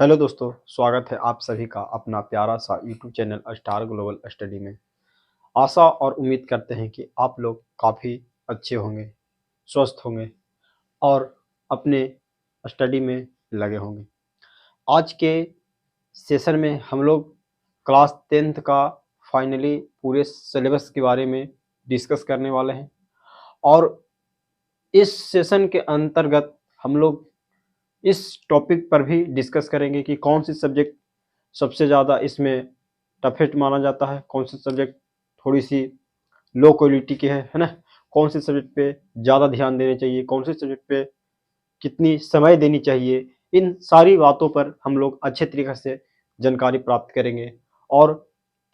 Hello दोस्तों, स्वागत है आप सभी का अपना प्यारा सा YouTube channel star global study में। आशा और उम्मीद करते हैं कि आप लोग काफ़ी अच्छे होंगे, स्वस्थ होंगे और अपने स्टडी में लगे होंगे। आज के सेशन में हम लोग क्लास 10th का फाइनली पूरे सिलेबस के बारे में डिस्कस करने वाले हैं और इस सेशन के अंतर्गत हम लोग इस टॉपिक पर भी डिस्कस करेंगे कि कौन सी सब्जेक्ट सबसे ज़्यादा इसमें टफेस्ट माना जाता है, कौन सी सब्जेक्ट थोड़ी सी लो क्वालिटी की है ना। कौन से सब्जेक्ट पे ज़्यादा ध्यान देने चाहिए, कौन से सब्जेक्ट पे कितनी समय देनी चाहिए, इन सारी बातों पर हम लोग अच्छे तरीके से जानकारी प्राप्त करेंगे और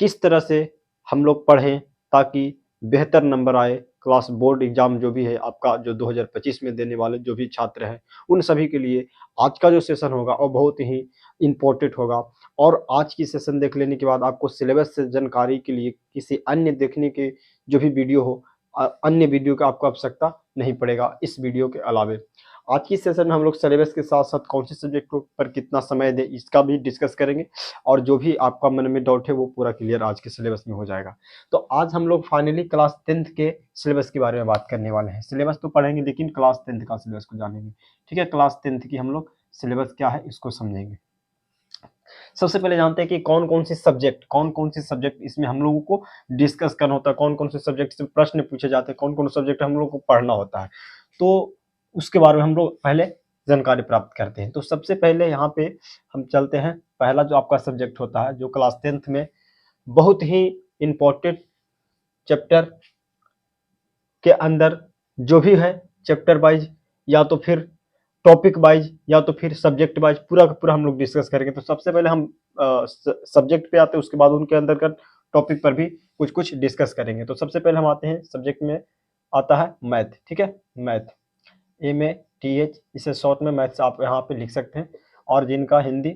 किस तरह से हम लोग पढ़ें ताकि बेहतर नंबर आए। क्लास बोर्ड एग्ज़ाम जो भी है आपका, जो 2025 में देने वाले जो भी छात्र हैं, उन सभी के लिए आज का जो सेशन होगा वो बहुत ही इम्पोर्टेंट होगा। और आज की सेशन देख लेने के बाद आपको सिलेबस से जानकारी के लिए किसी अन्य देखने के जो भी वीडियो हो, अन्य वीडियो की आपको आवश्यकता नहीं पड़ेगा इस वीडियो के अलावे। आज की सेशन में हम लोग सिलेबस के साथ साथ कौन से सब्जेक्ट पर कितना समय दें इसका भी डिस्कस करेंगे और जो भी आपका मन में डाउट है वो पूरा क्लियर आज के सिलेबस में हो जाएगा। तो आज हम लोग फाइनली क्लास 10th के सिलेबस के बारे में बात करने वाले हैं। सिलेबस तो पढ़ेंगे लेकिन क्लास 10th का सिलेबस को जानेंगे। ठीक है, क्लास 10th की हम लोग सिलेबस क्या है इसको समझेंगे। सबसे पहले जानते हैं कि कौन कौन से सब्जेक्ट इसमें हम लोगों को डिस्कस करना होता है, कौन कौन से सब्जेक्ट से प्रश्न पूछे जाते हैं, कौन कौन से सब्जेक्ट हम लोग को पढ़ना होता है। तो उसके बारे में हम लोग पहले जानकारी प्राप्त करते हैं। तो सबसे पहले यहाँ पे हम चलते हैं। पहला जो आपका सब्जेक्ट होता है जो क्लास 10th में बहुत ही इम्पोर्टेंट चैप्टर के अंदर जो भी है, चैप्टर वाइज या तो फिर टॉपिक वाइज या तो फिर सब्जेक्ट वाइज पूरा का पूरा हम लोग डिस्कस करेंगे। तो सबसे पहले हम सब्जेक्ट पे आते हैं, उसके बाद उनके अंदर का टॉपिक पर भी कुछ कुछ डिस्कस करेंगे। तो सबसे पहले हम आते हैं सब्जेक्ट में, आता है मैथ। ठीक है, मैथ, MATH, इसे शॉर्ट में मैथ्स आप यहाँ पे लिख सकते हैं। और जिनका हिंदी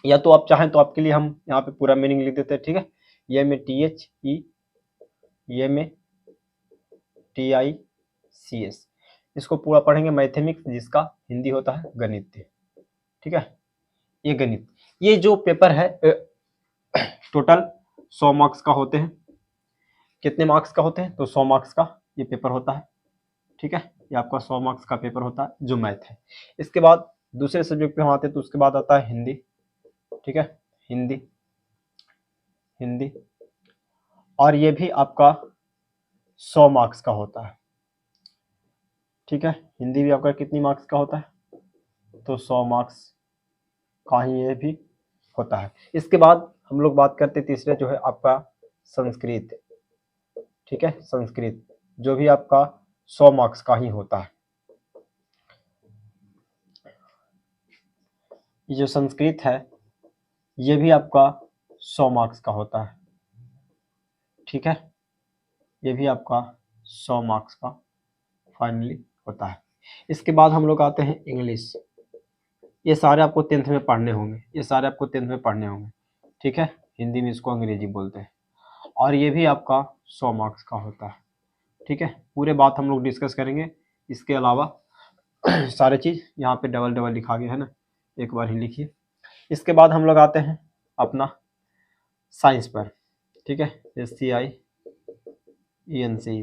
या तो आप चाहें तो आपके लिए हम यहाँ पे पूरा मीनिंग लिख देते हैं। ठीक है, MATHEMATICS, इसको पूरा पढ़ेंगे। मैथमेटिक्स, जिसका हिंदी होता है गणित। ठीक है, ये गणित, ये जो पेपर है टोटल 100 मार्क्स का होते हैं। कितने मार्क्स का होते हैं? तो 100 मार्क्स का ये पेपर होता है। ठीक है, ये आपका 100 मार्क्स का पेपर होता है जो मैथ है। इसके बाद दूसरे सब्जेक्ट पे हम आते हैं, तो उसके बाद आता है हिंदी। ठीक है, हिंदी, हिंदी, और ये भी आपका 100 मार्क्स का होता है। ठीक है, हिंदी भी आपका कितनी मार्क्स का होता है? तो 100 मार्क्स का ही ये भी होता है। इसके बाद हम लोग बात करते हैं तीसरे, जो है आपका संस्कृत। ठीक है, संस्कृत जो भी आपका 100 मार्क्स का ही होता है। ये जो संस्कृत है ये भी आपका 100 मार्क्स का होता है। ठीक है, ये भी आपका 100 मार्क्स का फाइनली होता है। इसके बाद हम लोग आते हैं इंग्लिश। ये सारे आपको 10th में पढ़ने होंगे, ये सारे आपको 10th में पढ़ने होंगे। ठीक है, हिंदी में इसको अंग्रेजी बोलते हैं और ये भी आपका 100 मार्क्स का होता है। ठीक है, पूरे बात हम लोग डिस्कस करेंगे। इसके अलावा सारे चीज़ यहाँ पे डबल डबल लिखा गया है ना, एक बार ही लिखिए। इसके बाद हम लोग आते हैं अपना साइंस पर। ठीक है, SCIENC,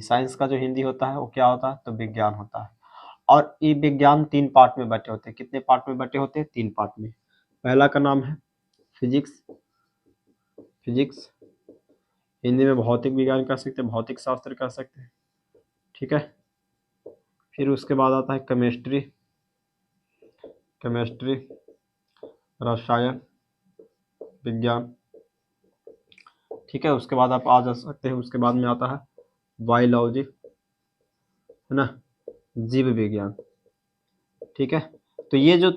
साइंस का जो हिंदी होता है वो क्या होता है? तो विज्ञान होता है। और ये विज्ञान 3 पार्ट में बटे होते हैं। कितने पार्ट में बटे होते हैं? 3 पार्ट में। पहला का नाम है फिजिक्स, फिजिक्स हिंदी में भौतिक विज्ञान कह सकते हैं, भौतिक शास्त्र कह सकते हैं। ठीक है, फिर उसके बाद आता है केमिस्ट्री, केमिस्ट्री, रसायन विज्ञान। ठीक है, उसके बाद आप आ जा सकते हैं, उसके बाद में आता है बायोलॉजी, है ना, जीव विज्ञान। ठीक है, तो ये जो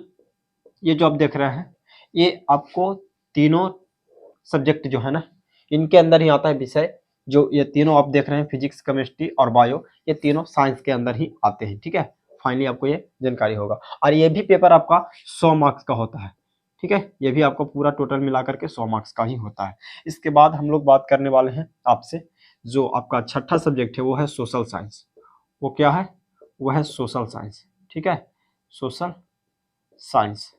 आप देख रहे हैं ये आपको तीनों सब्जेक्ट जो है ना इनके अंदर ही आता है विषय। जो ये तीनों आप देख रहे हैं, फिजिक्स, केमिस्ट्री और बायो, ये तीनों साइंस के अंदर ही आते हैं। ठीक है, फाइनली आपको ये जानकारी होगा। और ये भी पेपर आपका 100 मार्क्स का होता है। ठीक है, ये भी आपको पूरा टोटल मिलाकर के 100 मार्क्स का ही होता है। इसके बाद हम लोग बात करने वाले हैं आपसे, जो आपका छठा सब्जेक्ट है वो है सोशल साइंस। वो क्या है? वो है सोशल साइंस। ठीक है, सोशल साइंस।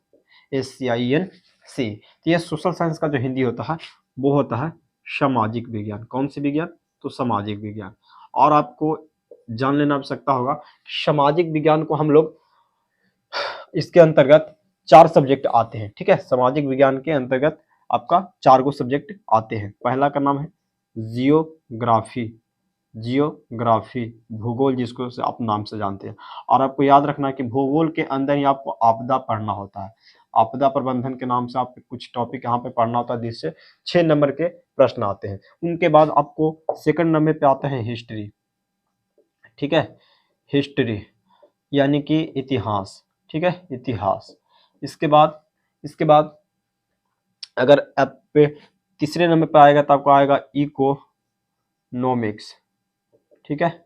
SCINC। तो ये सोशल साइंस का जो हिंदी होता है वो होता है सामाजिक विज्ञान। कौन सी विज्ञान? तो सामाजिक विज्ञान। और आपको जान लेना आवश्यकता होगा, सामाजिक विज्ञान को हम लोग, इसके अंतर्गत 4 सब्जेक्ट आते हैं। ठीक है, सामाजिक विज्ञान के अंतर्गत आपका 4 गो सब्जेक्ट आते हैं। पहला का नाम है जियोग्राफी, जियोग्राफी भूगोल, जिसको से आप नाम से जानते हैं। और आपको याद रखना है कि भूगोल के अंदर ही आपको आपदा पढ़ना होता है। आपदा प्रबंधन के नाम से आपको कुछ टॉपिक यहाँ पे पढ़ना होता है, जिससे 6 नंबर के प्रश्न आते हैं। उनके बाद आपको सेकंड नंबर पे आता है हिस्ट्री। ठीक है, हिस्ट्री यानी कि इतिहास। ठीक है, इतिहास। इसके बाद अगर आप पे तीसरे नंबर पे आएगा तो आपको आएगा इकोनॉमिक्स। ठीक है,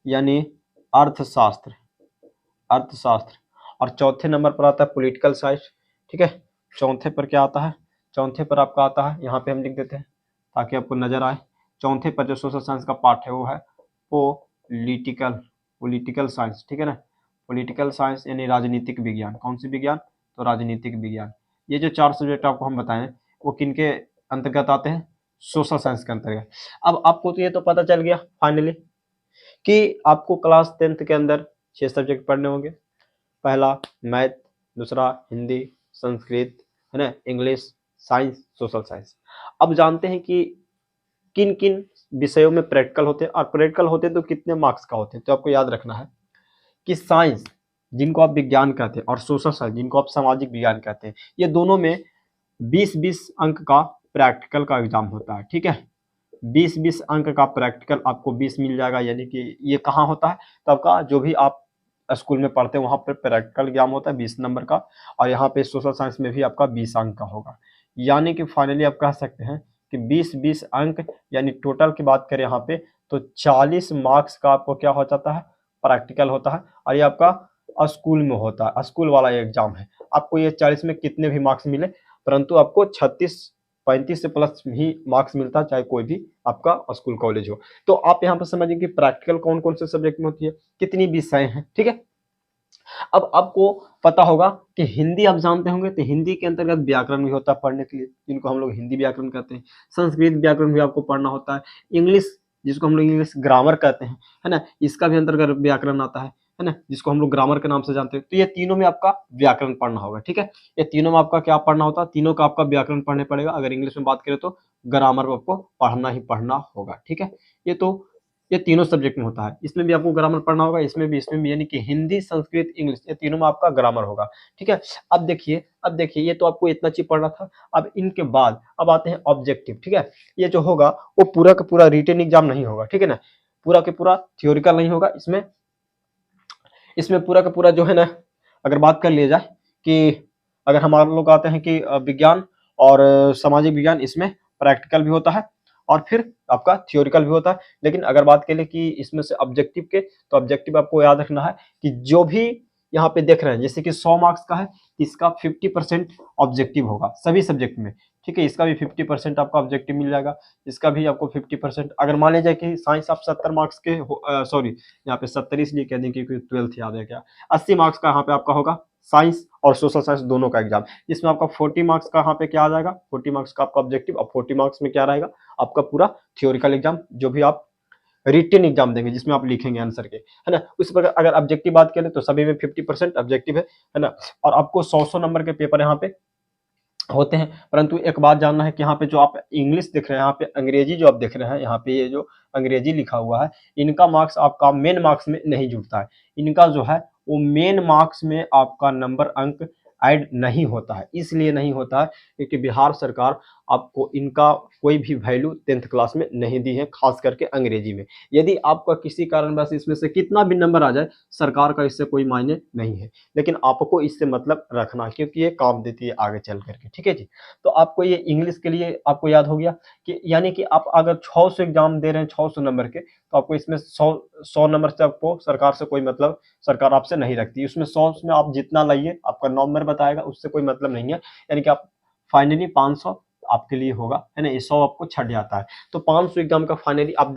यानी अर्थशास्त्र, अर्थशास्त्र। और चौथे नंबर पर आता है पॉलिटिकल साइंस। ठीक है, चौथे पर क्या आता है? चौथे पर आपका आता है, यहाँ पे हम लिख देते हैं ताकि आपको नजर आए। चौथे पर जो सोशल साइंस का पार्ट है वो है पॉलिटिकल, पॉलिटिकल साइंस। ठीक है ना, पॉलिटिकल साइंस यानी राजनीतिक विज्ञान। कौन सी विज्ञान? तो राजनीतिक विज्ञान। ये जो 4 सब्जेक्ट आपको हम बताएं वो किनके अंतर्गत आते हैं? सोशल साइंस के अंतर्गत। अब आपको तो ये तो पता चल गया फाइनली कि आपको क्लास 10th के अंदर 6 सब्जेक्ट पढ़ने होंगे। पहला मैथ, दूसरा हिंदी, संस्कृत, है ना, इंग्लिश, साइंस, सोशल साइंस। अब जानते हैं कि किन किन विषयों में प्रैक्टिकल होते हैं, और प्रैक्टिकल होते हैं तो कितने मार्क्स का होते हैं। तो आपको याद रखना है कि साइंस, जिनको आप विज्ञान कहते हैं, और सोशल साइंस, जिनको आप सामाजिक विज्ञान कहते हैं, ये दोनों में 20-20 अंक का प्रैक्टिकल का एग्जाम होता है। ठीक है, 20-20 अंक का प्रैक्टिकल आपको 20 मिल जाएगा। यानी कि ये कहाँ होता है? तो आपका जो भी आप स्कूल में पढ़ते हैं वहाँ पर प्रैक्टिकल एग्जाम होता है 20 नंबर का, और यहाँ पे सोशल साइंस में भी आपका 20 अंक का होगा। यानी कि फाइनली आप कह सकते हैं कि 20-20 अंक, यानी टोटल की बात करें यहाँ पे तो 40 मार्क्स का आपको क्या हो जाता है? प्रैक्टिकल होता है। और ये आपका स्कूल में होता है, स्कूल वाला एग्जाम है। आपको ये 40 में कितने भी मार्क्स मिले, परंतु आपको 36-35 से प्लस ही मार्क्स मिलता है, चाहे कोई भी आपका स्कूल कॉलेज हो। तो आप यहाँ पर समझिए कि प्रैक्टिकल कौन कौन से सब्जेक्ट में होती है, कितनी विषय हैं। ठीक है, अब आपको पता होगा कि हिंदी आप जानते होंगे, तो हिंदी के अंतर्गत व्याकरण भी होता है पढ़ने के लिए, जिनको हम लोग हिंदी व्याकरण कहते हैं। संस्कृत व्याकरण भी आपको पढ़ना होता है। इंग्लिश, जिसको हम लोग इंग्लिश ग्रामर कहते हैं, है ना, इसका भी अंतर्गत व्याकरण आता है ना, जिसको हम लोग ग्रामर के नाम से जानते हैं। तो ये तीनों में आपका व्याकरण पढ़ना होगा। ठीक है, ये तीनों में आपका क्या पढ़ना होता है? तीनों का आपका व्याकरण पढ़ने पड़ेगा। अगर इंग्लिश में बात करें तो ग्रामर आपको पढ़ना ही पढ़ना होगा। ठीक है, ये तीनों सब्जेक्ट में होता है। इसमें भी आपको ग्रामर पढ़ना होगा, इसमें भी, यानी कि हिंदी, संस्कृत, इंग्लिश, ये तीनों में आपका ग्रामर होगा। ठीक है, अब देखिए ये तो आपको इतना चीज पढ़ना था। अब इनके बाद अब आते हैं ऑब्जेक्टिव। ठीक है, ये जो होगा वो पूरा का पूरा रिटन एग्जाम नहीं होगा। ठीक है ना, पूरा के पूरा थियोरिकल नहीं होगा। इसमें पूरा का पूरा जो है ना, अगर बात कर लिया जाए कि अगर हमारे लोग आते हैं कि विज्ञान और सामाजिक विज्ञान, इसमें प्रैक्टिकल भी होता है और फिर आपका थियोरिकल भी होता है। लेकिन अगर बात करें कि इसमें से ऑब्जेक्टिव के, तो ऑब्जेक्टिव आपको याद रखना है कि जो भी यहाँ पे देख रहे हैं, जैसे कि 100 मार्क्स का है, इसका 50% ऑब्जेक्टिव होगा सभी सब्जेक्ट में। ठीक है, इसका भी 50% आपका ऑब्जेक्टिव मिल जाएगा, इसका भी आपको 50%। अगर मान लीजिए कि साइंस आप 70 मार्क्स के सॉरी, यहाँ पे 70 इसलिए कह दें क्योंकि 12th याद है क्या, 80 मार्क्स का यहाँ पे आपका होगा साइंस और सोशल साइंस दोनों का एग्जाम। इसमें आपका 40 मार्क्स का यहाँ पे क्या आ जाएगा? 40 मार्क्स का आपका ऑब्जेक्टिव, और 40 मार्क्स में क्या रहेगा? आपका पूरा थियोरिकल एग्जाम, जो भी आप रिटन एग्जाम देंगे, जिसमें आप लिखेंगे आंसर के, है ना। उस पर अगर ऑब्जेक्टिव बात करें तो सभी में 50% ऑब्जेक्टिव है ना। और आपको 100 नंबर के पेपर यहाँ पे होते हैं। परंतु एक बात जानना है कि यहाँ पे जो आप इंग्लिश देख रहे हैं, यहाँ पे अंग्रेजी जो आप देख रहे हैं, यहाँ पे ये जो अंग्रेजी लिखा हुआ है, इनका मार्क्स आपका मेन मार्क्स में नहीं जुड़ता है। इनका जो है वो मेन मार्क्स में आपका नंबर अंक ऐड नहीं होता है। इसलिए नहीं होता है क्योंकि बिहार सरकार आपको इनका कोई भी वैल्यू 10th क्लास में नहीं दी है, खास करके अंग्रेजी में। यदि आपका किसी कारणवश इसमें से कितना भी नंबर आ जाए, सरकार का इससे कोई मायने नहीं है, लेकिन आपको इससे मतलब रखना है क्योंकि ये काम देती है आगे चल करके। ठीक है जी, तो आपको ये इंग्लिश के लिए आपको याद हो गया कि यानी कि आप अगर 600 एग्जाम दे रहे हैं 600 नंबर के, तो आपको इसमें 100 नंबर से आपको सरकार से कोई मतलब सरकार आपसे नहीं रखती। उसमें 100 में आप जितना लाइए, आपका नंबर बताएगा, उससे कोई मतलब नहीं है। यानी कि आप फाइनली 500 आपके लिए होगा, है ना, ये 100 आपको छट जाता है। तो 500 एग्जाम का फाइनली आप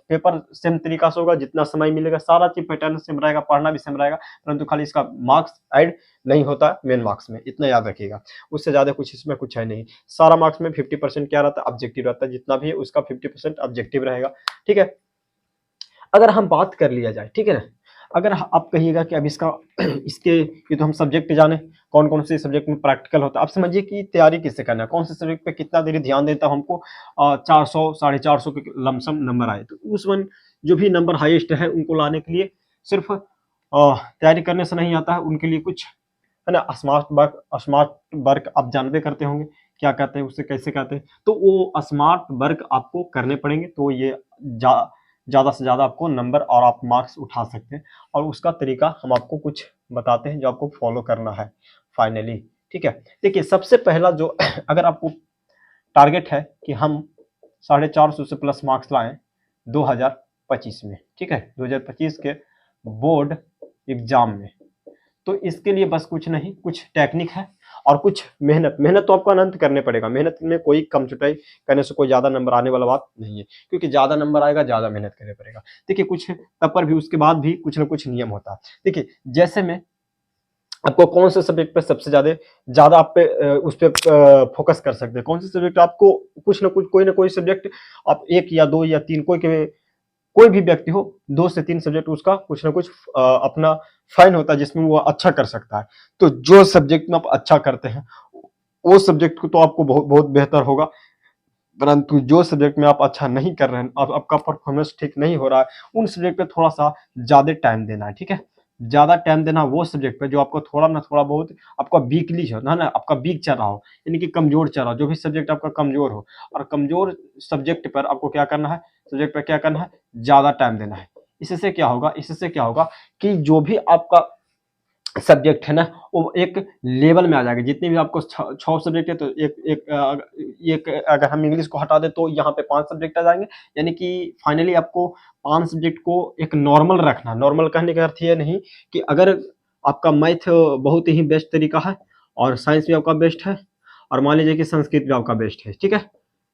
पेपर सेम तरीका से होगा, जितना समय मिलेगा सारा चीज पैटर्न सेम रहेगा, पढ़ना भी सेम रहेगा, परंतु खाली इसका मार्क्स ऐड नहीं होता मेन मार्क्स में, इतना याद रखिएगा। उससे ज्यादा कुछ इसमें कुछ है नहीं। सारा मार्क्स में 50% क्या रहता है, ऑब्जेक्टिव रहता है, जितना भी है उसका 50% ऑब्जेक्टिव रहेगा। ठीक है, अगर हम बात कर लिया जाए, ठीक है ना, अगर आप कहिएगा कि अब इसका इसके ये तो हम सब्जेक्ट जाने कौन कौन से सब्जेक्ट में प्रैक्टिकल होता है, आप समझिए कि तैयारी किससे करना है, कौन से सब्जेक्ट पे कितना देरी ध्यान देता है हमको 400 450 के लमसम नंबर आए, तो उस वन जो भी नंबर हाईएस्ट है उनको लाने के लिए सिर्फ तैयारी करने से नहीं आता है, उनके लिए कुछ, है ना, स्मार्ट वर्क आप जानते करते होंगे क्या कहते हैं उससे, कैसे कहते हैं, तो वो स्मार्ट वर्क आपको करने पड़ेंगे, तो ये ज़्यादा से ज़्यादा आपको नंबर और आप मार्क्स उठा सकते हैं। और उसका तरीका हम आपको कुछ बताते हैं जो आपको फॉलो करना है फाइनली। ठीक है, देखिए सबसे पहला जो अगर आपको टारगेट है कि हम 450 से प्लस मार्क्स लाएं 2025 में, ठीक है, 2025 के बोर्ड एग्जाम में, तो इसके लिए बस कुछ नहीं, कुछ टेक्निक है और कुछ मेहनत। मेहनत तो आपको अनंत करने पड़ेगा, मेहनत में कोई कम छुटाई करने से कोई ज्यादा नंबर आने वाला बात नहीं है, क्योंकि ज्यादा नंबर आएगा ज्यादा मेहनत करने पड़ेगा। देखिए कुछ तब पर भी उसके बाद भी कुछ ना कुछ नियम होता है। देखिए जैसे में आपको कौन से सब्जेक्ट पे सबसे ज्यादा आप पे उस पे फोकस कर सकते हैं, कौन से सब्जेक्ट आपको कुछ ना कुछ, कोई ना कोई सब्जेक्ट आप एक या दो या तीन, कोई भी व्यक्ति हो 2 से 3 सब्जेक्ट उसका कुछ ना कुछ अपना फाइन होता है जिसमें वो अच्छा कर सकता है। तो जो सब्जेक्ट में आप अच्छा करते हैं वो सब्जेक्ट को तो आपको बहुत बहुत बेहतर होगा, परंतु जो सब्जेक्ट में आप अच्छा नहीं कर रहे हैं, आपका परफॉर्मेंस ठीक नहीं हो रहा है, उन सब्जेक्ट पे थोड़ा सा ज्यादा टाइम देना है। ठीक है, ज्यादा टाइम देना वो सब्जेक्ट पे जो आपको थोड़ा ना थोड़ा बहुत आपका वीकली हो ना, आपका वीक चल रहा हो, यानी कि कमजोर चल रहा हो, जो भी सब्जेक्ट आपका कमजोर हो, और कमजोर सब्जेक्ट पर आपको क्या करना है, सब्जेक्ट पर क्या करना है, ज्यादा टाइम देना है। इससे क्या होगा कि जो भी आपका सब्जेक्ट है ना वो एक लेवल में आ जाएगा। जितने भी आपको 6 सब्जेक्ट है तो एक अगर हम इंग्लिश को हटा दे तो यहाँ पे 5 सब्जेक्ट आ जाएंगे, यानी कि फाइनली आपको 5 सब्जेक्ट को एक नॉर्मल रखना। नॉर्मल कहने का अर्थ ये नहीं कि अगर आपका मैथ बहुत ही बेस्ट तरीका है और साइंस भी आपका बेस्ट है और मान लीजिए कि संस्कृत भी आपका बेस्ट है, ठीक है,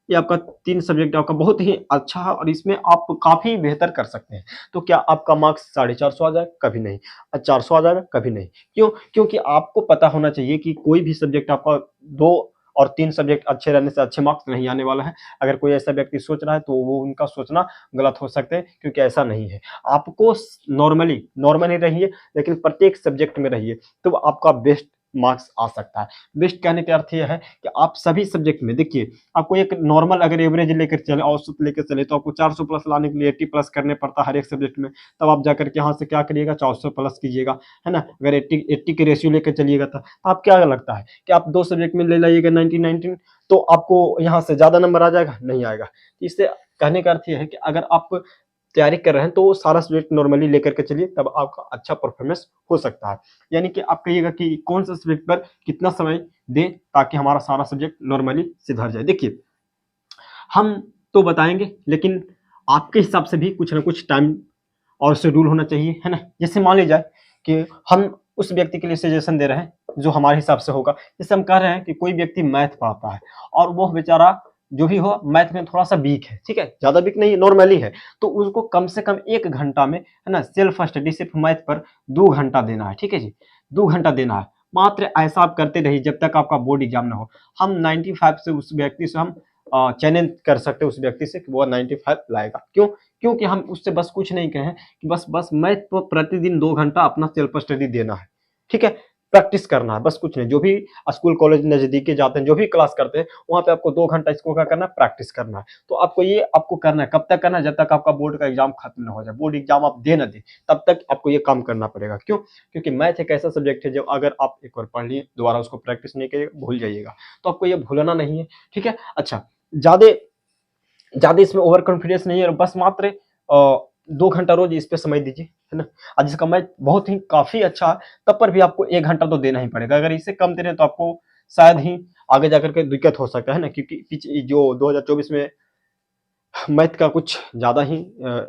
ये आपका 3 सब्जेक्ट आपका बहुत ही अच्छा है और इसमें आप काफी बेहतर कर सकते हैं, तो क्या आपका मार्क्स 450 आ जाएगा? कभी नहीं। 400 आ जाएगा? कभी नहीं। क्यों? क्योंकि आपको पता होना चाहिए कि कोई भी सब्जेक्ट आपका 2 और 3 सब्जेक्ट अच्छे रहने से अच्छे मार्क्स नहीं आने वाला है। अगर कोई ऐसा व्यक्ति सोच रहा है तो वो उनका सोचना गलत हो सकते हैं, क्योंकि ऐसा नहीं है। आपको नॉर्मली रहिए, लेकिन प्रत्येक सब्जेक्ट में रहिए, तो आपका बेस्ट मार्क्स आ सकता है। बेस्ट कहने का अर्थ यह है कि आप सभी सब्जेक्ट में देखिए, आपको एक नॉर्मल अगर एवरेज लेकर चले, औसत लेकर चले, तो आपको 400 प्लस लाने के लिए 80 प्लस करने पड़ता है हर एक सब्जेक्ट में। तब आप जाकर के यहाँ से क्या करिएगा, 400 प्लस कीजिएगा, है ना। अगर 80 के रेशियो लेकर चलिएगा तो आप क्या लगता है कि आप 2 सब्जेक्ट में ले लाइएगा 90 तो आपको यहाँ से ज्यादा नंबर आ जाएगा? नहीं आएगा। इससे कहने का अर्थ यह है कि अगर आप तैयारी कर रहे हैं तो सारा सब्जेक्ट नॉर्मली लेकर के चलिए, तब आपका अच्छा परफॉर्मेंस हो सकता है। यानी कि आप कहिएगा कि कौन सा सब्जेक्ट पर कितना समय दें ताकि हमारा सारा सब्जेक्ट नॉर्मली सुधर जाए। देखिए हम तो बताएंगे, लेकिन आपके हिसाब से भी कुछ ना कुछ टाइम और शेड्यूल होना चाहिए, है ना। जैसे मान लीजिए कि हम उस व्यक्ति के लिए सजेशन दे रहे हैं जो हमारे हिसाब से होगा। जैसे हम कह रहे हैं कि कोई व्यक्ति मैथ पढ़ाता है और वो बेचारा जो भी हो मैथ में थोड़ा सा वीक है, ठीक है, ज्यादा वीक नहीं है, नॉर्मली है, तो उसको कम से कम 1 घंटा में, है ना, सेल्फ स्टडी सिर्फ मैथ पर 2 घंटा देना है। ठीक है जी, 2 घंटा देना है मात्र। ऐसा आप करते रहिए जब तक आपका बोर्ड एग्जाम ना हो। हम 95 से उस व्यक्ति से हम चैलेंज कर सकते हैं उस व्यक्ति से कि वो 95 लाएगा। क्यों? क्योंकि हम उससे बस कुछ नहीं कहें कि बस मैथ पर प्रतिदिन 2 घंटा अपना सेल्फ स्टडी देना है, ठीक है, प्रैक्टिस करना है, बस कुछ नहीं। जो भी स्कूल कॉलेज नजदीकी जाते हैं, जो भी क्लास करते हैं, वहां पे आपको 2 घंटा इसको क्या करना है, प्रैक्टिस करना है। तो आपको करना है, कब तक करना है? जब तक आपका बोर्ड का एग्जाम खत्म ना हो जाए, बोर्ड एग्जाम आप दे ना दे, तब तक आपको ये काम करना पड़ेगा। क्यों? क्योंकि मैथ एक ऐसा सब्जेक्ट है जब अगर आप एक बार पढ़ लिए, दोबारा उसको प्रैक्टिस नहीं करिएगा, भूल जाइएगा। तो आपको ये भूलना नहीं है, ठीक है। अच्छा, ज्यादा ज्यादा इसमें ओवर कॉन्फिडेंस नहीं है, बस मात्र 2 घंटा रोज इस पे समय दीजिए, है ना। आज जिसका मैथ बहुत ही काफी अच्छा है, तब पर भी आपको 1 घंटा तो देना ही पड़ेगा। अगर इससे कम दे रहे हैं तो आपको शायद ही आगे जाकर के दिक्कत हो सकता है ना, क्योंकि पीछे जो 2024 में मैथ का कुछ ज्यादा ही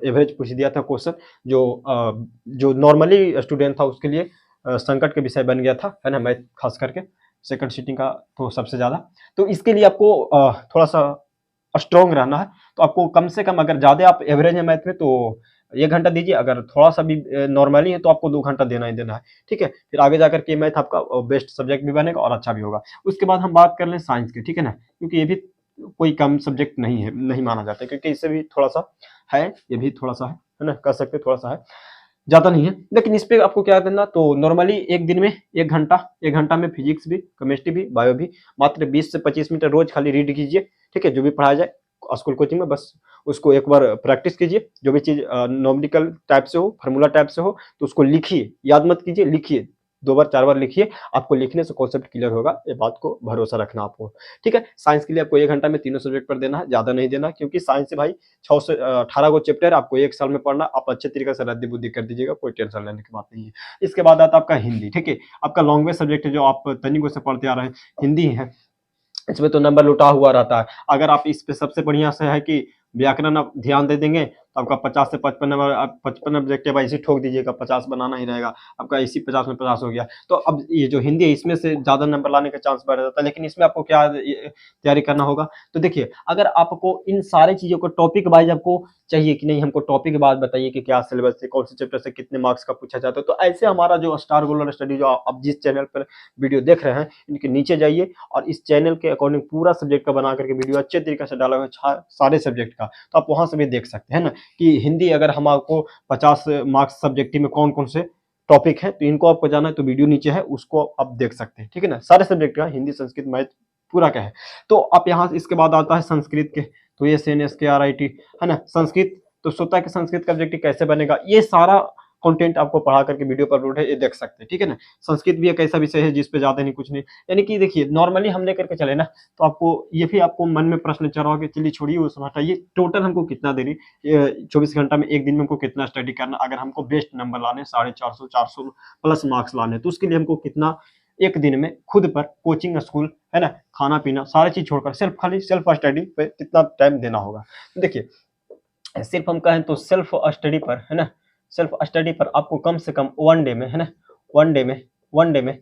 एवरेज पूछ दिया था क्वेश्चन, जो नॉर्मली स्टूडेंट था उसके लिए संकट का विषय बन गया था, है ना, मैथ खास करके। सेकंड सीटिंग का तो सबसे ज़्यादा। तो इसके लिए आपको थोड़ा सा स्ट्रॉन्ग रहना है। तो आपको कम से कम, अगर ज़्यादा आप एवरेज है मैथ में तो 1 घंटा दीजिए, अगर थोड़ा सा भी नॉर्मली है तो आपको 2 घंटा देना ही देना है, ठीक है? फिर आगे जाकर के मैथ आपका बेस्ट सब्जेक्ट भी बनेगा और अच्छा भी होगा। उसके बाद हम बात कर लें साइंस की, ठीक है ना? क्योंकि ये भी कोई कम सब्जेक्ट नहीं है, नहीं माना जाता है, क्योंकि इससे भी थोड़ा-सा है, ये भी थोड़ा-सा है ना? कह सकते हैं थोड़ा-सा है, ज़्यादा नहीं है। लेकिन इस पे आपको क्या करना, तो नॉर्मली 1 दिन में 1 घंटा, 1 घंटा में फिजिक्स भी, केमिस्ट्री भी, बायो भी, मात्र 20 से 25 मिनट रोज़ खाली रीड कीजिए, ठीक है? जो भी पढ़ाया जाए स्कूल कोचिंग में, बस उसको एक बार प्रैक्टिस कीजिए। जो भी चीज़ न्यूमेरिकल टाइप से हो, फार्मूला टाइप से हो, तो उसको लिखिए, याद मत कीजिए, लिखिए। 2 बार 4 बार लिखिए, आपको लिखने से कॉन्सेप्ट क्लियर होगा, ये बात को भरोसा रखना आपको, ठीक है? साइंस के लिए आपको 1 घंटा में तीनों सब्जेक्ट पर देना है, ज़्यादा नहीं देना, क्योंकि साइंस से भाई 6 से 18 गो चैप्टर आपको 1 साल में पढ़ना, आप अच्छे तरीके से रद्दी-बुद्दी कर दीजिएगा, कोई टेंशन लेने की बात नहीं है। इसके बाद आता है आपका हिंदी, ठीक है? आपका लैंग्वेज सब्जेक्ट है, जो आप तनिकों से पढ़ते आ रहे हैं, हिंदी है। इसमें तो नंबर लुटा हुआ रहता है। अगर आप इस पे सबसे बढ़िया से है कि व्याकरण आप ध्यान दे देंगे, तो आपका 50 से 55 नंबर, आप 55 ऑब्जेक्टिव ऐसे ही ठोक दीजिएगा, 50 बनाना ही रहेगा। आपका इसी 50 में 50 हो गया। तो अब ये जो हिंदी है, इसमें से ज़्यादा नंबर लाने का चांस बढ़ जाता है, लेकिन इसमें आपको क्या तैयारी करना होगा? तो देखिए, अगर आपको इन सारी चीज़ों को टॉपिक वाइज़ आपको चाहिए कि नहीं, हमको टॉपिक वाइज़ बताइए कि क्या सिलेबस है, कौन से चैप्टर से कितने मार्क्स का पूछा जाता है। तो ऐसे हमारा जो स्टार गोल्डन स्टडी, जो आप जिस चैनल पर वीडियो देख रहे हैं, इनके नीचे जाइए और इस चैनल के अकॉर्डिंग पूरा सब्जेक्ट का बना करके वीडियो अच्छे तरीके से डाला हुआ है, सारे सब्जेक्ट का। तो आप वहाँ से भी देख सकते हैं ना, कि हिंदी अगर हम आपको 50 मार्क्स सब्जेक्टिव में कौन-कौन से टॉपिक हैं, तो इनको आपको जाना है, तो वीडियो नीचे है, उसको आप देख सकते हैं, ठीक है ना? सारे सब्जेक्ट का, हिंदी, संस्कृत, मैथ पूरा का है। तो आप यहाँ से, इसके बाद आता है संस्कृत के, तो एसएन, एसकेआरआईटी, है ना? संस्कृत, तो सोचता है कि संस्कृत का ऑब्जेक्टिव कैसे बनेगा, ये सारा कंटेंट आपको पढ़ा करके वीडियो पर अपलोड है, ये देख सकते हैं, ठीक है ना? संस्कृत भी एक ऐसा विषय है जिस पे ज़्यादा नहीं, कुछ नहीं, यानी कि देखिए नॉर्मली हम लेकर के चले ना, तो आपको ये भी आपको मन में प्रश्न चल रहा होगा कि चलिए छोड़िए वो सब हटाइए, टोटल हमको कितना देरी, 24 घंटा में, 1 दिन में हमको कितना स्टडी करना, अगर हमको बेस्ट नंबर लाने, 450 400 प्लस मार्क्स लाने, तो उसके लिए हमको कितना, 1 दिन में खुद पर कोचिंग, स्कूल, है ना, खाना-पीना सारी चीज़ छोड़कर सिर्फ खाली सेल्फ स्टडी पे कितना टाइम देना होगा। देखिए, सिर्फ हम कहें तो सेल्फ स्टडी पर, है ना, सेल्फ स्टडी पर आपको कम से कम 1 डे में, है ना, 1 डे में, 1 डे में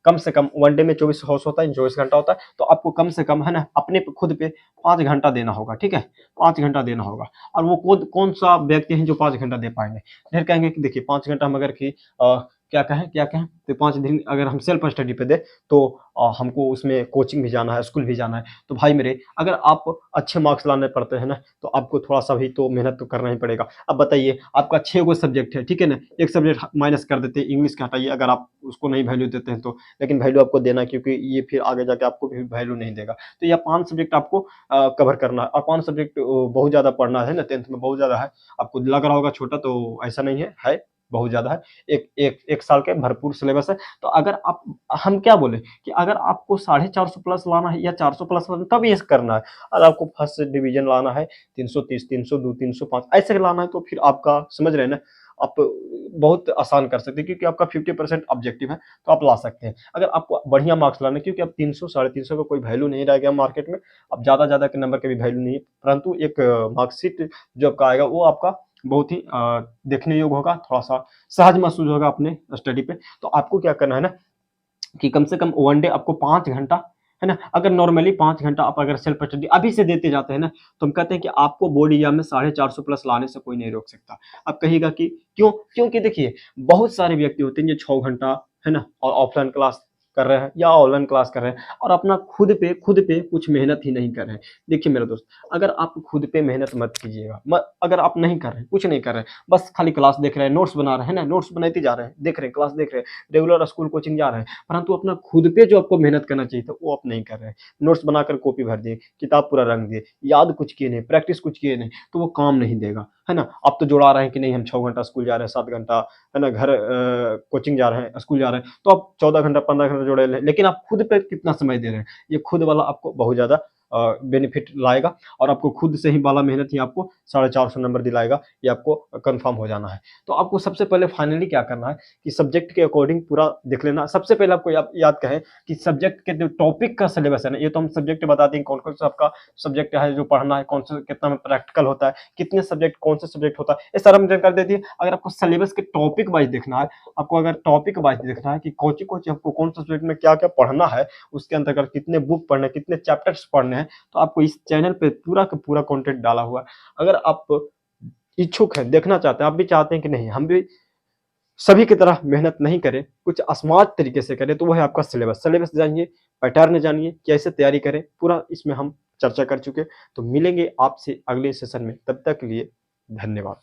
कम से कम 1 डे में 24 हॉर्स होता है, 24 घंटा होता है, तो आपको कम से कम, है ना, अपने पे, खुद पे 5 घंटा देना होगा, ठीक है? 5 घंटा देना होगा। और वो कौन-सा व्यक्ति है जो 5 घंटा दे पाएँगे? ढेर कहेंगे कि देखिए 5 घंटा हम अगर कि क्या कहें, तो 5 दिन अगर हम सेल्फ स्टडी पे दें, तो हमको उसमें कोचिंग भी जाना है, स्कूल भी जाना है। तो भाई मेरे, अगर आप अच्छे मार्क्स लाने पड़ते हैं ना, तो आपको थोड़ा-सा भी तो मेहनत तो करना ही पड़ेगा। अब बताइए, आपका 6 गो सब्जेक्ट है, ठीक है ना? 1 सब्जेक्ट माइनस कर देते हैं, इंग्लिश का हटाइए, अगर आप उसको नहीं वैल्यू देते हैं तो, लेकिन वैल्यू आपको देना है, क्योंकि ये फिर आगे जाके आपको भी वैल्यू नहीं देगा। तो ये 5 सब्जेक्ट आपको कवर करना है, और 5 सब्जेक्ट बहुत ज़्यादा पढ़ना है ना, 10th में बहुत ज़्यादा है। आपको लग रहा होगा छोटा, तो ऐसा नहीं है बहुत ज़्यादा है। एक साल के भरपूर सिलेबस है। तो अगर आप, हम क्या बोले कि अगर आपको 450 प्लस लाना है या 400 प्लस लाना है, तब ये करना है। अगर आपको फर्स्ट डिवीज़न लाना है, 330, 302, 305 ऐसे लाना है, तो फिर आपका, समझ रहे हैं ना, आप बहुत आसान कर सकते हैं, क्योंकि आपका 50% ऑब्जेक्टिव है, तो आप ला सकते हैं। अगर आपको बढ़िया मार्क्स लाने हैं, क्योंकि अब 300, 350 का कोई वैल्यू नहीं रह गया मार्केट में, अब ज़्यादा के नंबर की भी वैल्यू नहीं है, परंतु एक मार्कशीट जो आपका आएगा, वो आपका बहुत ही देखने योग्य होगा, थोड़ा-सा सहज महसूस होगा अपने स्टडी पे। तो आपको क्या करना है ना, कि कम से कम 1 डे आपको 5 घंटा, है ना? अगर नॉर्मली 5 घंटा आप अगर सेल्फ स्टडी अभी से देते जाते हैं ना, तो हम कहते हैं कि आपको बोर्ड एग्ज़ाम में 450 प्लस लाने से कोई नहीं रोक सकता। आप कहिएगा कि क्यों? क्योंकि देखिए, बहुत सारे व्यक्ति होते हैं जो 6 घंटा, है ना, और ऑफलाइन क्लास कर रहे हैं या ऑनलाइन क्लास कर रहे हैं, और अपना खुद पे कुछ मेहनत ही नहीं कर रहे हैं। देखिए मेरे दोस्त, अगर आप खुद पे मेहनत मत कीजिएगा, अगर आप नहीं कर रहे हैं, कुछ नहीं कर रहे हैं, बस खाली क्लास देख रहे हैं, नोट्स बना रहे हैं ना, नोट्स बनाते जा रहे हैं, देख रहे हैं, क्लास देख रहे हैं, रेगुलर स्कूल कोचिंग जा रहे हैं, परंतु अपना खुद पे जो आपको मेहनत करना चाहिए था, वो आप नहीं कर रहे हैं। नोट्स बनाकर कॉपी भर दिए, किताब पूरा रंग दिए, याद कुछ किए नहीं, प्रैक्टिस कुछ किए नहीं, तो वो काम नहीं देगा, है ना? आप तो जोड़ा रहे हैं कि नहीं, हम 6 घंटा स्कूल जा रहे हैं, 7 घंटा, है ना, घर कोचिंग जा रहे हैं, स्कूल जा रहे हैं, तो आप 14 घंटा, 15 घंटा जोड़े ले, लेकिन आप खुद पे कितना समय दे रहे हैं? ये खुद वाला आपको बहुत ज़्यादा बेनिफिट लाएगा और आपको खुद से ही बाला मेहनत ही आपको 450 नंबर दिलाएगा, ये आपको कंफर्म हो जाना है। तो आपको सबसे पहले फाइनली क्या करना है कि सब्जेक्ट के अकॉर्डिंग पूरा देख लेना। सबसे पहले आपको याद कहें कि सब्जेक्ट के जो टॉपिक का सिलेबस है ना, ये तो हम सब्जेक्ट बताते हैं कौन कौन सा आपका सब्जेक्ट है जो पढ़ना है, कौन सा कितना में प्रैक्टिकल होता है, कितने सब्जेक्ट कौन सा सब्जेक्ट होता है, ये सारा हम जानकारी देती है। अगर आपको सिलेबस के टॉपिक वाइज देखना है, आपको अगर टॉपिक वाइज देखना है कि कोची कोची आपको कौन सा सब्जेक्ट में क्या क्या पढ़ना है, उसके अंतर्गत कितने बुक पढ़ने, कितने चैप्टर्स पढ़ने हैं, तो आपको इस चैनल पे पूरा का पूरा कंटेंट डाला हुआ है। अगर आप इच्छुक हैं, देखना चाहते हैं, आप भी चाहते हैं कि नहीं हम भी सभी की तरह मेहनत नहीं करें, कुछ स्मार्ट तरीके से करें, तो वह है आपका सिलेबस जानिए, पैटर्न जानिए, कैसे तैयारी करें, पूरा इसमें हम चर्चा कर चुके। तो मिलेंगे आपसे अगले सेशन में, तब तक के लिए धन्यवाद।